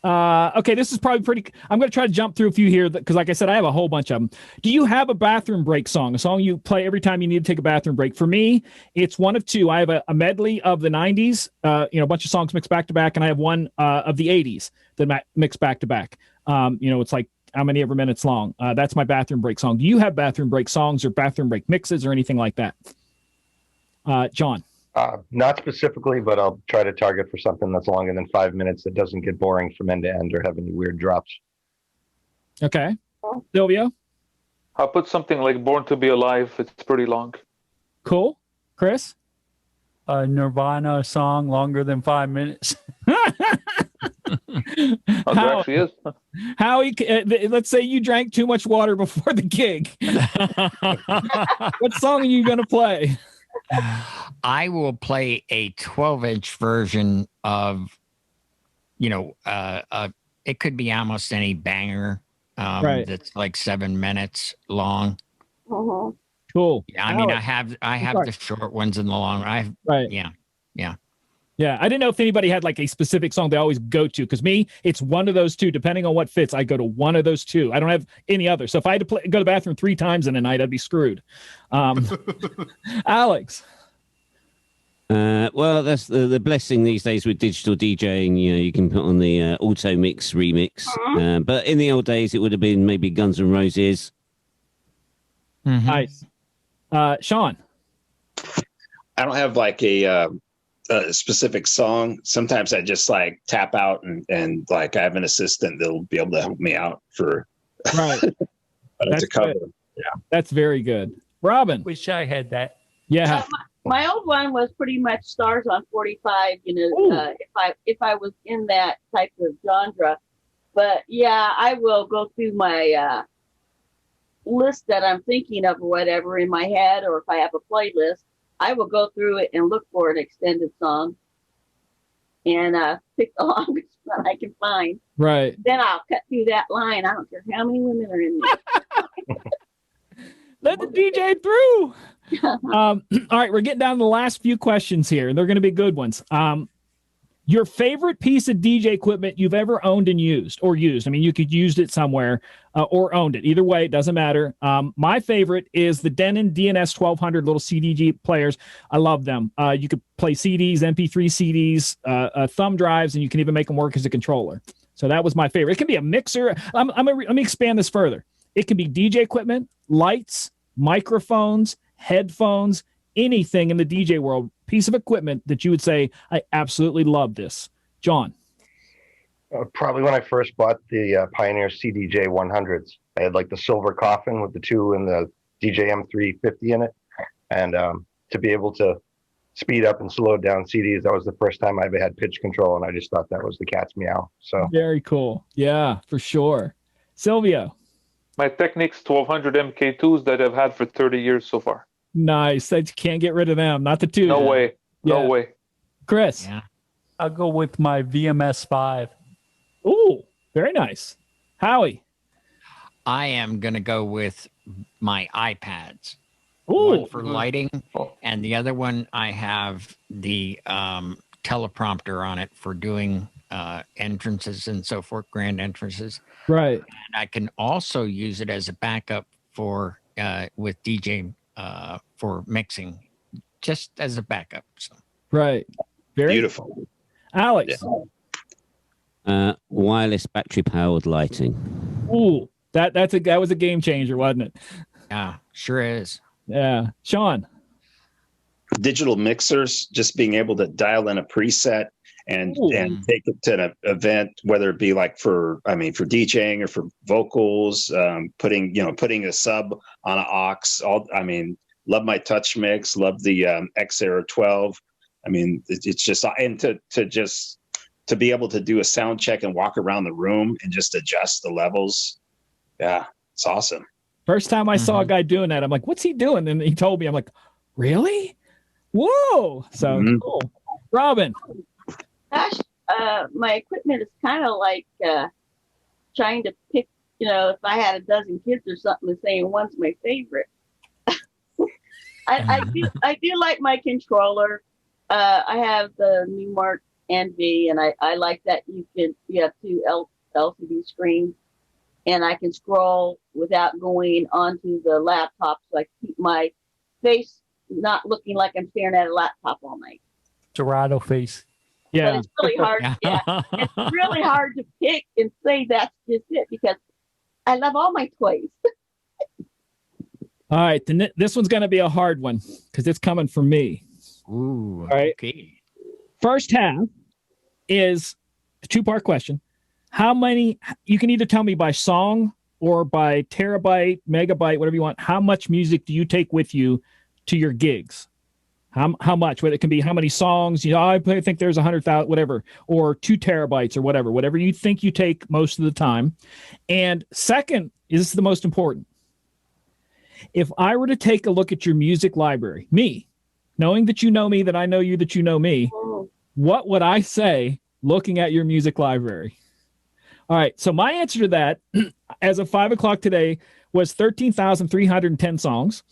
Okay, this is probably pretty. I'm going to try to jump through a few here because, like I said, I have a whole bunch of them. Do you have a bathroom break song? A song you play every time you need to take a bathroom break? For me, it's one of two. I have a medley of the '90s, a bunch of songs mixed back to back, and I have one of the '80s that mixed back to back. It's like how many ever minutes long. That's my bathroom break song. Do you have bathroom break songs or bathroom break mixes or anything like that? John. Not specifically, but I'll try to target for something that's longer than 5 minutes that doesn't get boring from end to end or have any weird drops. Okay. Silvio? I'll put something like Born to Be Alive. It's pretty long. Cool. Chris? A Nirvana song longer than 5 minutes. Oh, there actually is. Howie, let's say you drank too much water before the gig. What song are you going to play? I will play a 12-inch version of, it could be almost any banger Right. that's like 7 minutes long. Uh-huh. Cool. Yeah, I mean, I have the short ones and the long. Right. Yeah. Yeah, I didn't know if anybody had like a specific song they always go to. Because me, it's one of those two. Depending on what fits, I go to one of those two. I don't have any other. So if I had to go to the bathroom 3 times in a night, I'd be screwed. Alex. Well, that's the blessing these days with digital DJing. You can put on the auto mix remix. But in the old days, it would have been maybe Guns N' Roses. Mhm. Nice. Sean. I don't have like a specific song. Sometimes I just like tap out and like I have an assistant that'll be able to help me out for Right. to cover. Good. Yeah, that's very good. Robin. Wish I had that. Yeah. My old one was pretty much Stars on 45. If I was in that type of genre, but yeah, I will go through my list that I'm thinking of or whatever in my head, or if I have a playlist, I will go through it and look for an extended song and pick the longest one I can find. Right. Then I'll cut through that line. I don't care how many women are in there. Let the DJ through. All right, we're getting down to the last few questions here, and they're going to be good ones. Your favorite piece of DJ equipment you've ever owned and used, or used. I mean, you could used it somewhere or owned it. Either way, it doesn't matter. My favorite is the Denon DNS 1200 little CDG players. I love them. You could play CDs, MP3 CDs, thumb drives, and you can even make them work as a controller. So that was my favorite. It can be a mixer. Let me expand this further. It can be DJ equipment, lights, microphones, headphones, anything in the DJ world, piece of equipment that you would say, I absolutely love this. John. Probably when I first bought the Pioneer CDJ 100s, I had like the silver coffin with the 2 and the DJ M350 in it. And to be able to speed up and slow down CDs, that was the first time I ever had pitch control. And I just thought that was the cat's meow. So very cool. Yeah, for sure. Silvio. My Technics 1200 MK2s that I've had for 30 years so far. Nice. I can't get rid of them. Not the 2. No way. No way. Chris. Yeah. I'll go with my VMS 5. Ooh, very nice. Howie. I am going to go with my iPads. Ooh. One for lighting, and the other one I have the teleprompter on it for doing entrances and so forth, grand entrances. Right. And I can also use it as a backup for with DJ for mixing, just as a backup. So. Right. Very Beautiful. Alex. Wireless battery powered lighting. Ooh, that was a game changer, wasn't it? Yeah, sure is. Yeah. Sean. Digital mixers, just being able to dial in a preset and take it to an event, whether it be like for DJing or for vocals, putting a sub on an aux. Love my touch mix, love the X Era 12. It's just, and to be able to do a sound check and walk around the room and just adjust the levels. Yeah, it's awesome. First time I saw a guy doing that, I'm like, what's he doing? And he told me, I'm like, really? Whoa. So cool. Robin. Gosh, my equipment is kind of like trying to pick, if I had a dozen kids or something and saying one's my favorite. I do like my controller. I have the Newmark NV, and I like that you have two LCD screens, and I can scroll without going onto the laptop, so I keep my face not looking like I'm staring at a laptop all night. Dorado face. Yeah. But it's really hard. Yeah, it's really hard to pick and say that's just it, because I love all my toys. All right, this one's going to be a hard one because it's coming from me. Ooh. All right. Okay. First half is a two-part question. How many? You can either tell me by song or by terabyte, megabyte, whatever you want. How much music do you take with you to your gigs? How much? Whether it can be how many songs, I think there's 100,000, whatever, or 2 terabytes or whatever you think you take most of the time. And second, is the most important. If I were to take a look at your music library, me, knowing that you know me, that I know you, that you know me, what would I say looking at your music library? All right. So my answer to that, as of 5 o'clock today, was 13,310 songs.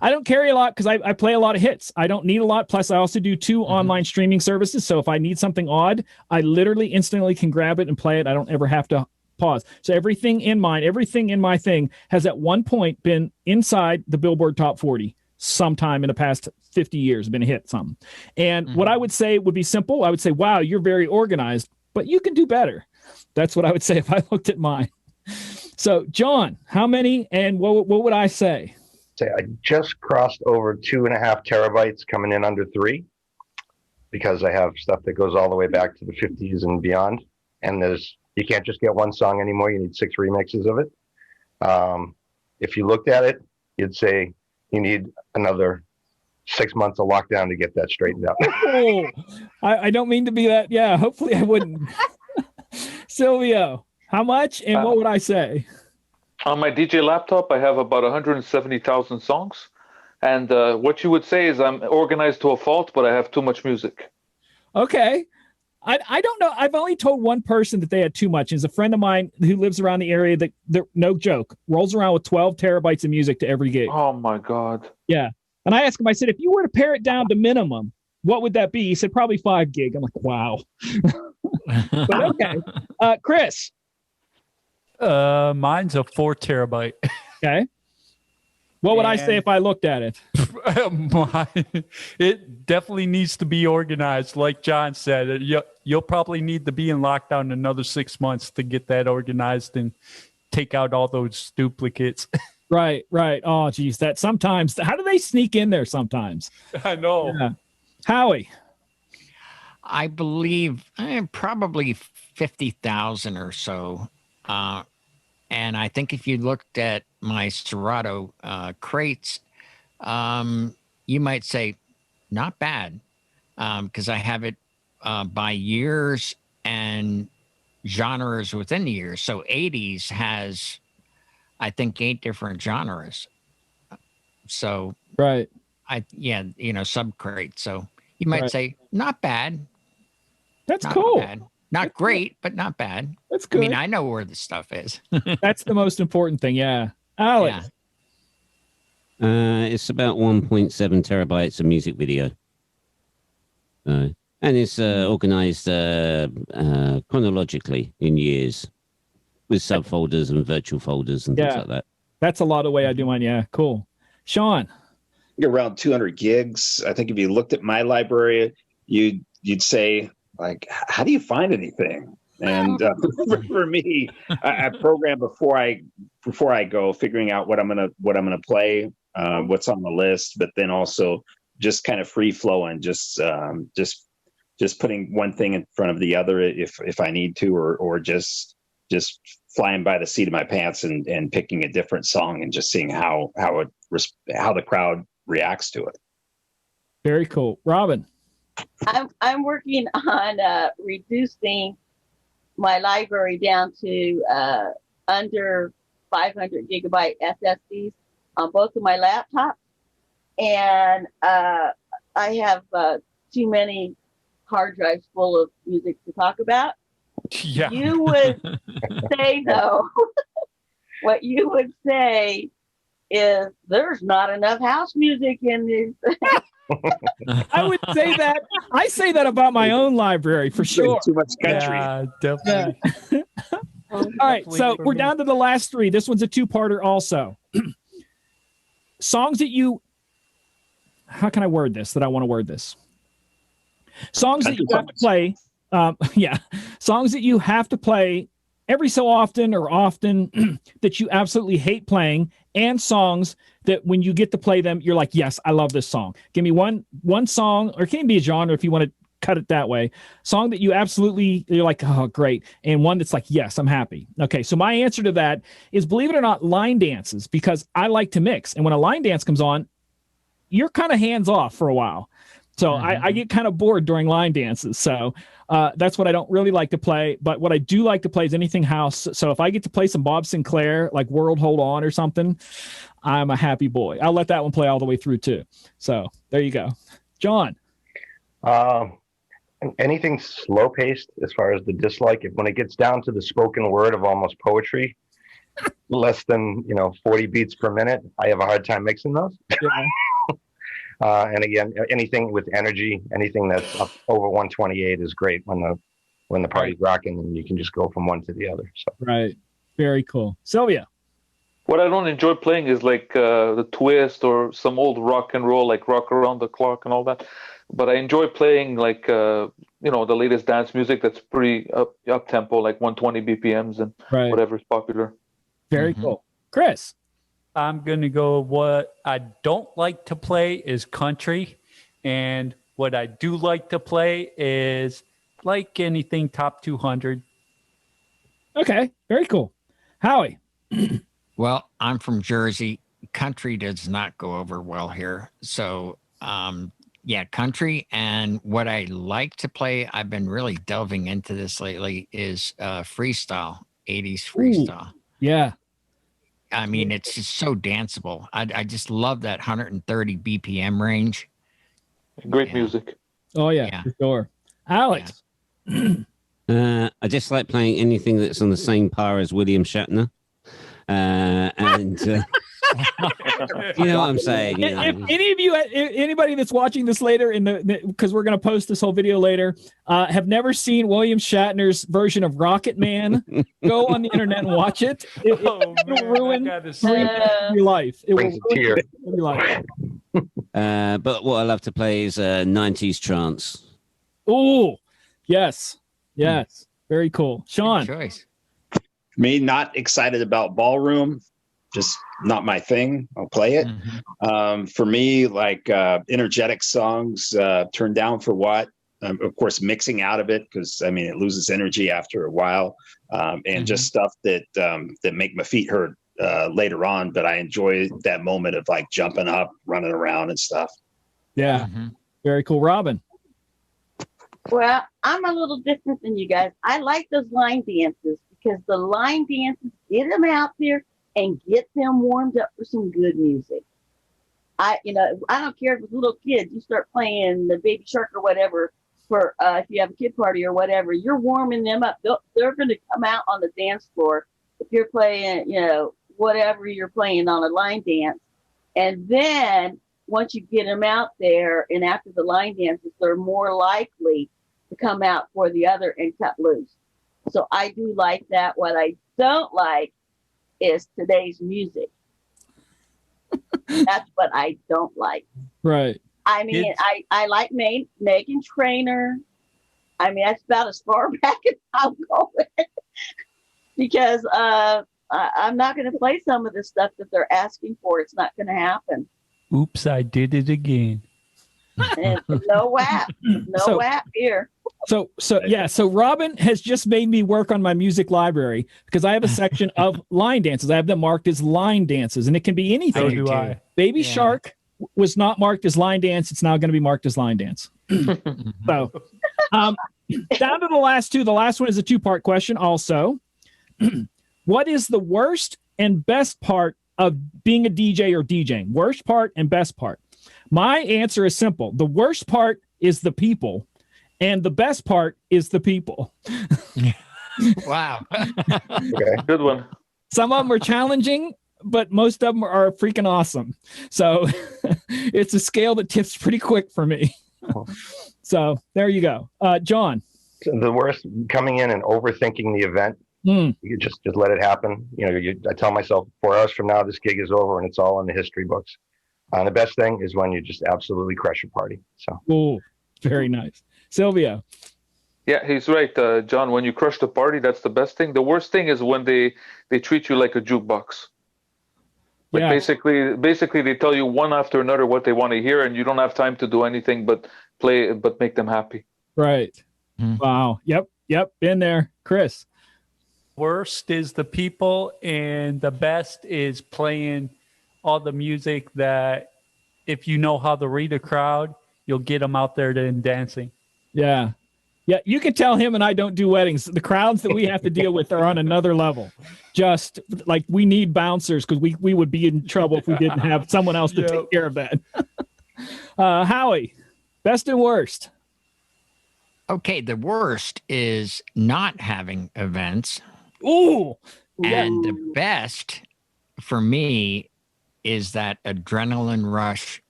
I don't carry a lot because I play a lot of hits. I don't need a lot. Plus, I also do 2 online streaming services. So if I need something odd, I literally instantly can grab it and play it. I don't ever have to pause. So everything in my thing has at one point been inside the Billboard Top 40 sometime in the past 50 years, been a hit something. And what I would say would be simple. I would say, wow, you're very organized, but you can do better. That's what I would say if I looked at mine. So John, how many and what would I say? I just crossed over 2.5 terabytes, coming in under 3, because I have stuff that goes all the way back to the 50s and beyond. And you can't just get one song anymore. You need 6 remixes of it. If you looked at it, you'd say you need another 6 months of lockdown to get that straightened out. Oh, I don't mean to be that. Yeah, hopefully I wouldn't. Silvio, how much and what would I say? On my DJ laptop, I have about 170,000 songs. And what you would say is I'm organized to a fault, but I have too much music. Okay. I don't know. I've only told one person that they had too much. It's a friend of mine who lives around the area that no joke, rolls around with 12 terabytes of music to every gig. Oh, my God. Yeah. And I asked him, I said, if you were to pare it down to minimum, what would that be? He said, probably 5 gig. I'm like, wow. But okay. Chris. Mine's a 4 terabyte. Okay. What would I say if I looked at it? It definitely needs to be organized. Like John said, you'll probably need to be in lockdown another 6 months to get that organized and take out all those duplicates. Right. Oh, geez. That sometimes, how do they sneak in there sometimes? I know. Yeah. Howie. I believe probably 50,000 or so. And I think if you looked at my Serato crates, you might say, not bad, because I have it by years and genres within the years. So 80s has, I think, 8 different genres. So right, sub crate. So you might say, not bad. That's cool. Bad. Not great, but not bad. That's good. I mean, I know where the stuff is. That's the most important thing. Yeah. Alex. Yeah. It's about 1.7 terabytes of music video. And it's organized chronologically in years with subfolders and virtual folders and things like that. That's a lot of the way I do mine. Yeah, cool. Sean? Around 200 gigs. I think if you looked at my library, you'd say, like, how do you find anything? And for me, I program before I go, figuring out what I'm gonna play, what's on the list, but then also just kind of free flowing, just putting one thing in front of the other if I need to, or just flying by the seat of my pants and picking a different song and just seeing how the crowd reacts to it. Very cool. Robin? I'm working on reducing my library down to under 500 gigabyte SSDs on both of my laptops, and I have too many hard drives full of music to talk about. Yeah. You would say, though, what you would say is there's not enough house music in this. I would say that. I say that about my own library for sure. Too much country. Yeah, definitely. Yeah. All right, so we're down to the last three. This one's a two-parter also. Songs that you... How can I word this that I want to word this? Songs that you have to play... songs that you have to play every so often or often that you absolutely hate playing, and songs that when you get to play them, you're like, yes, I love this song. Give me one song, or it can be a genre if you want to cut it that way. Song that you're like, oh, great. And one that's like, yes, I'm happy. Okay, so my answer to that is, believe it or not, line dances, because I like to mix. And when a line dance comes on, you're kind of hands off for a while. So I get kind of bored during line dances. So that's what I don't really like to play. But what I do like to play is anything house. So if I get to play some Bob Sinclair, like World Hold On or something, I'm a happy boy. I'll let that one play all the way through too. So there you go. John? Anything slow paced as far as the dislike. When it gets down to the spoken word of almost poetry, less than 40 beats per minute, I have a hard time mixing those. Yeah. And again, anything with energy, anything that's up over 128 is great when the party's rocking, and you can just go from one to the other. So. Right. Very cool. Sylvia? What I don't enjoy playing is like the twist or some old rock and roll, like Rock Around the Clock and all that. But I enjoy playing like the latest dance music that's pretty up tempo, like 120 BPMs and whatever's popular. Very cool. Chris? I'm going to go, what I don't like to play is country. And what I do like to play is like anything top 200. Okay. Very cool. Howie? Well, I'm from Jersey. Country does not go over well here. So, country. And what I like to play, I've been really delving into this lately, is freestyle, 80s freestyle. Ooh, yeah. I mean, it's just so danceable. I just love that 130 BPM range. Great music. Oh, yeah, for sure. Alex? I just like playing anything that's on the same par as William Shatner. You know what I'm saying? If any of you, anybody that's watching this later, because we're going to post this whole video later, have never seen William Shatner's version of Rocket Man, go on the internet and watch it. It will ruin your life. It will ruin your life. But what I love to play is 90s trance. Oh, yes. Yes. Very cool. Sean? Good choice. Me, not excited about ballroom. Just not my thing. I'll play it. For me, like energetic songs, Turn Down for What? Of course, mixing out of it, because I mean it loses energy after a while, and just stuff that make my feet hurt later on. But I enjoy that moment of like jumping up, running around, and stuff. Yeah, very cool. Robin? Well, I'm a little different than you guys. I like those line dances because the line dances get them out there and get them warmed up for some good music. I don't care if it's little kids. You start playing the Baby Shark or whatever for if you have a kid party or whatever, you're warming them up. They're going to come out on the dance floor if you're playing, whatever you're playing on a line dance. And then once you get them out there and after the line dances, they're more likely to come out for the other and cut loose. So I do like that. What I don't like is today's music. That's what I don't like. Right. I mean, I like Megan Trainor. I mean, that's about as far back as I'll go with it. Because I'm not going to play some of the stuff that they're asking for. It's not going to happen. Oops, I did it again. And no WAP. No WAP here. So Robin has just made me work on my music library because I have a section of line dances. I have them marked as line dances, and it can be anything. So do I. Baby Shark was not marked as line dance. It's now going to be marked as line dance. So down to the last two. The last one is a two-part question also. What is the worst and best part of being a DJ or DJing? Worst part and best part. My answer is simple. The worst part is the people, and the best part is the people. Wow. Okay. Good one. Some of them are challenging, but most of them are freaking awesome. So it's a scale that tips pretty quick for me. So there you go. John. So the worst, coming in and overthinking the event. You just let it happen. I tell myself 4 hours from now, this gig is over and it's all in the history books. The best thing is when you just absolutely crush a party. So. Ooh, very nice. Sylvia. Yeah, he's right, John. When you crush the party, that's the best thing. The worst thing is when they treat you like a jukebox. Like basically they tell you one after another what they want to hear, and you don't have time to do anything but play, but make them happy. Right. Wow. Yep. Been there. Chris. Worst is the people, and the best is playing all the music that if you know how to read a crowd, you'll get them out there and dancing. Yeah. You can tell him and I don't do weddings. The crowds that we have to deal with are on another level. Just like we need bouncers because we would be in trouble if we didn't have someone else to take care of that. Howie, best and worst. Okay, the worst is not having events. Ooh. And the best for me is that adrenaline rush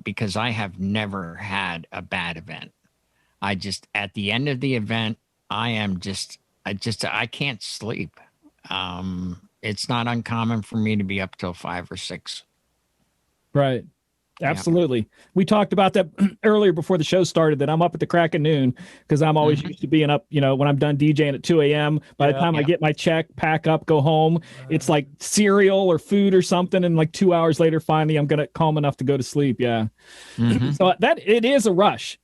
because I have never had a bad event. At the end of the event, I can't sleep. It's not uncommon for me to be up till 5 or 6. Right. Absolutely. Yeah. We talked about that earlier before the show started, that I'm up at the crack of noon because I'm always used to being up, when I'm done DJing at 2 a.m. By the time I get my check, pack up, go home, it's like cereal or food or something. And like 2 hours later, finally, I'm going to calm enough to go to sleep. Yeah. So it is a rush.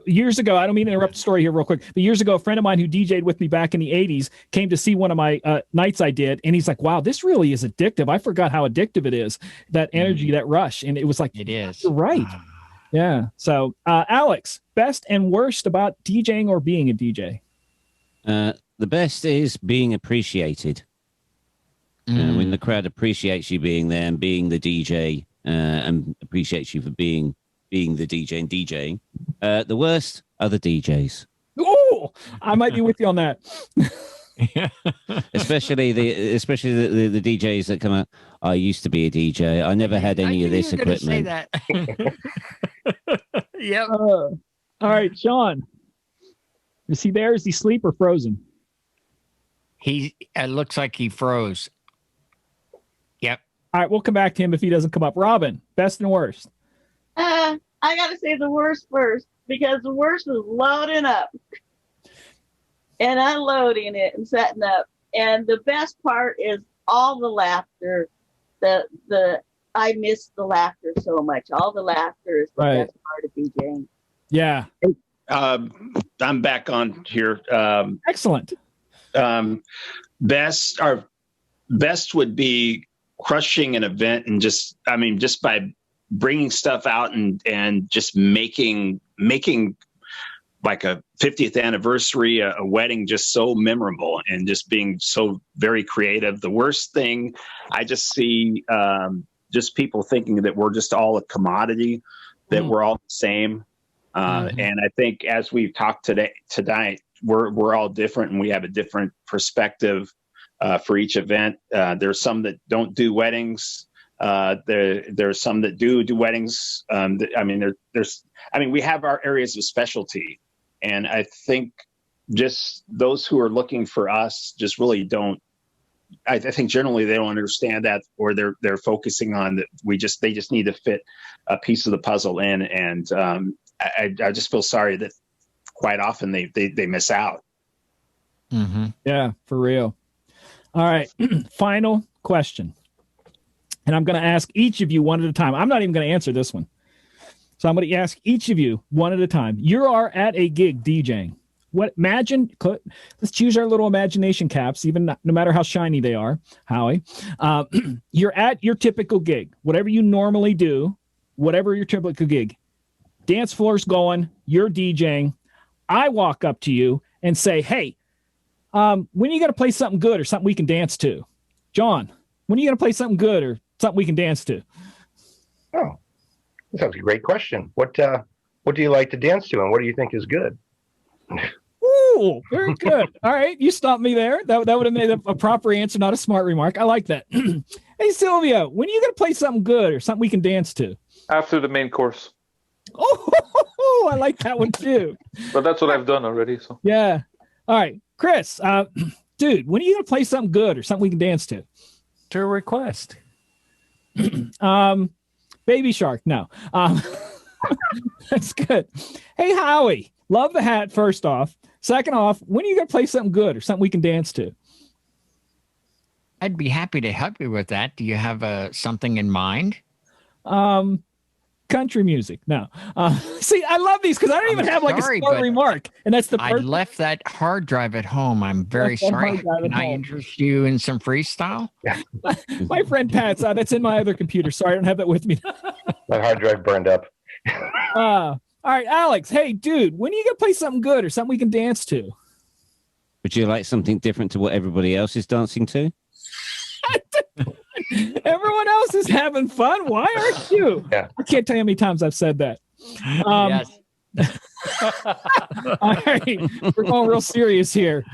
Years ago, I don't mean to interrupt the story here real quick, but years ago, a friend of mine who DJ'd with me back in the 80s came to see one of my nights I did. And he's like, wow, this really is addictive. I forgot how addictive it is, that energy, that rush. And it was like, it is. You're right. Yeah. So, Alex, best and worst about DJing or being a DJ? The best is being appreciated. When the crowd appreciates you being there and being the DJ and appreciates you for being the DJ and DJing. The worst are the DJs. Oh, I might be with you on that. especially the DJs that come out. I used to be a DJ. I never had any of this equipment. Say that. Yep. All right, Sean. Is he there? Is he asleep or frozen? It looks like he froze. Yep. All right, we'll come back to him if he doesn't come up. Robin, best and worst. I gotta say the worst first, because the worst was loading up and unloading it and setting up. And the best part is all the laughter. I miss the laughter so much. All the laughter is the best part of DJing. Yeah. I'm back on here. Excellent. Best would be crushing an event and just by bringing stuff out and just making like a 50th anniversary, a wedding, just so memorable and just being so very creative. The worst thing I just see, just people thinking that we're just all a commodity, that we're all the same. And I think as we've talked tonight, we're all different and we have a different perspective for each event. There's some that don't do weddings. There's some that do weddings. We have our areas of specialty, and I think just those who are looking for us just really don't. I think generally they don't understand that, or they're focusing on that. They just need to fit a piece of the puzzle in, and I just feel sorry that quite often they miss out. Mm-hmm. Yeah, for real. All right, final question. And I'm going to ask each of you one at a time. I'm not even going to answer this one. So I'm going to ask each of you one at a time. You are at a gig DJing. Let's choose our little imagination caps, no matter how shiny they are, Howie. You're at your typical gig, whatever you normally do, whatever your typical gig. Dance floor's going, you're DJing. I walk up to you and say, hey, when are you going to play something good or something we can dance to? John, when are you going to play something good or something we can dance to? Oh, that sounds a great question. What do you like to dance to, and what do you think is good? Ooh, very good. All right, you stopped me there. That would have made a proper answer, not a smart remark. I like that. Hey, Sylvia, when are you going to play something good or something we can dance to? After the main course. Oh, I like that one too. But that's what I've done already. So yeah. All right, Chris, dude, when are you going to play something good or something we can dance to? To a request. Baby Shark. No. That's good. Hey, Howie, love the hat. First off. Second off, when are you going to play something good or something we can dance to? I'd be happy to help you with that. Do you have something in mind? Country music. No. See, I love these because I don't even have like a smart remark. And that's the I left that hard drive at home. I'm very sorry. Can I interest you in some freestyle? Yeah. My friend Pat's, that's in my other computer. Sorry, I don't have that with me. That hard drive burned up. All right, Alex. Hey, dude, when are you going to play something good or something we can dance to? Would you like something different to what everybody else is dancing to? Everyone else is having fun. Why aren't you? Yeah. I can't tell you how many times I've said that. Yes. All right, we're going real serious here.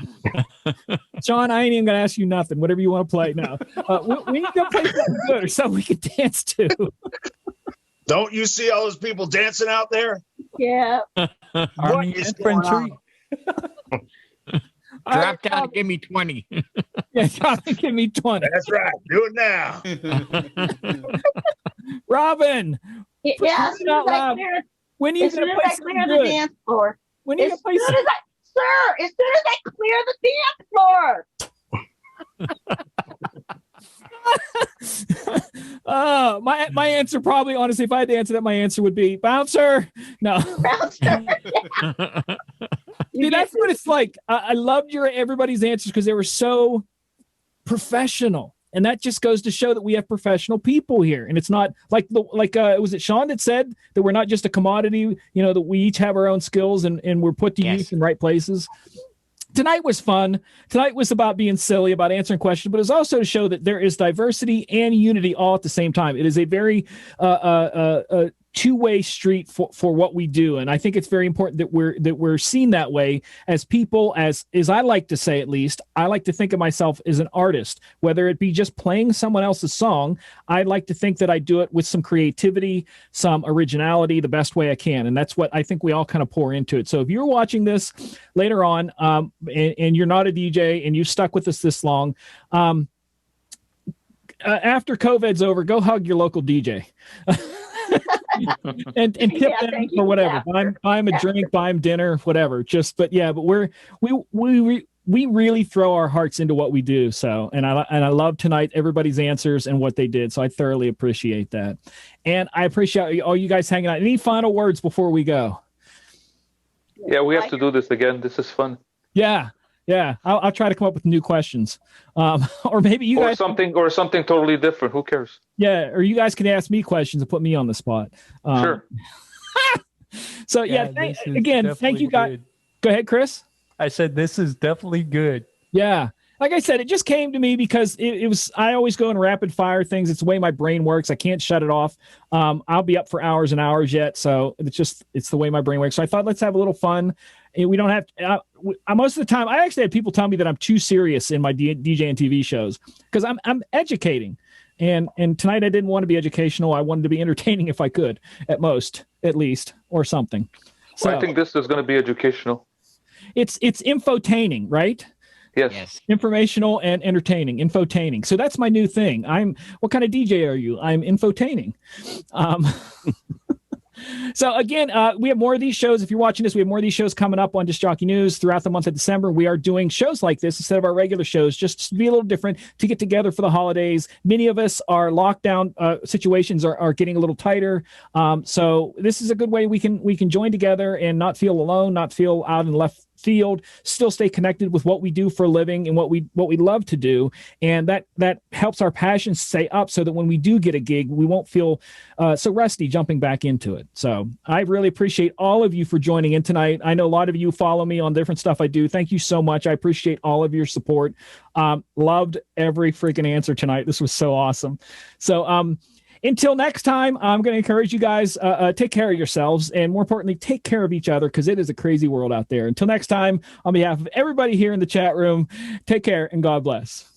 John, I ain't even gonna ask you nothing. Whatever you want to play now. We need to play something good or something we can dance to. Don't you see all those people dancing out there? Yeah. Army infantry. Drop down and give me 20. Yeah, drop and give me 20. That's right. Do it now. Robin. Yeah. As soon as I when are you clear gonna play something good? the dance floor. When are you As gonna soon play as as soon as I clear the dance floor. My answer probably, honestly, if I had to answer that, my answer would be bouncer. No. Bouncer. See, that's what it's like. I loved everybody's answers because they were so professional, and that just goes to show that we have professional people here, and it's not was it Sean that said that we're not just a commodity? You know, that we each have our own skills and we're put to use in right places. Tonight was fun. Tonight was about being silly, about answering questions, but it's also to show that there is diversity and unity all at the same time. It is a very two-way street for what we do, and I think it's very important that we're seen that way as people, as I like to say, at least I like to think of myself as an artist, whether it be just playing someone else's song. I'd like to think that I do it with some creativity, some originality, the best way I can, and that's what I think we all kind of pour into it. So if you're watching this later on and you're not a DJ and you've stuck with us this long, after COVID's over, go hug your local DJ. and tip them for whatever. Buy him a drink, buy him dinner, whatever. But we really throw our hearts into what we do. So, and I love tonight everybody's answers and what they did. So I thoroughly appreciate that, and I appreciate all you guys hanging out. Any final words before we go? Yeah, we have to do this again. This is fun. Yeah. I'll try to come up with new questions, or maybe you guys something totally different. Who cares? Yeah, or you guys can ask me questions and put me on the spot. Sure. So again, thank you guys. Go ahead, Chris. I said this is definitely good. Yeah. Like I said, it just came to me because it was, I always go in rapid fire things. It's the way my brain works. I can't shut it off. I'll be up for hours and hours yet. So it's the way my brain works. So I thought, let's have a little fun. And we don't have most of the time. I actually had people tell me that I'm too serious in my DJNTV shows because I'm educating. And tonight I didn't want to be educational. I wanted to be entertaining if I could, at least, or something. So I think this is going to be educational. it's infotaining, right? Yes. Informational and entertaining, infotaining. So that's my new thing. What kind of DJ are you? I'm infotaining. So again, we have more of these shows. If you're watching this, we have more of these shows coming up on Disc Jockey News throughout the month of December. We are doing shows like this instead of our regular shows, just to be a little different, to get together for the holidays. Many of us, our lockdown situations are getting a little tighter. So this is a good way we can join together and not feel alone, not feel out in left field, still stay connected with what we do for a living and what we love to do, and that helps our passion stay up, so that when we do get a gig, we won't feel so rusty jumping back into it. So I really appreciate all of you for joining in tonight. I know a lot of you follow me on different stuff I do. Thank you so much. I appreciate all of your support. Loved every freaking answer tonight. This was so awesome. So until next time, I'm going to encourage you guys, take care of yourselves, and more importantly, take care of each other, because it is a crazy world out there. Until next time, on behalf of everybody here in the chat room, take care and God bless.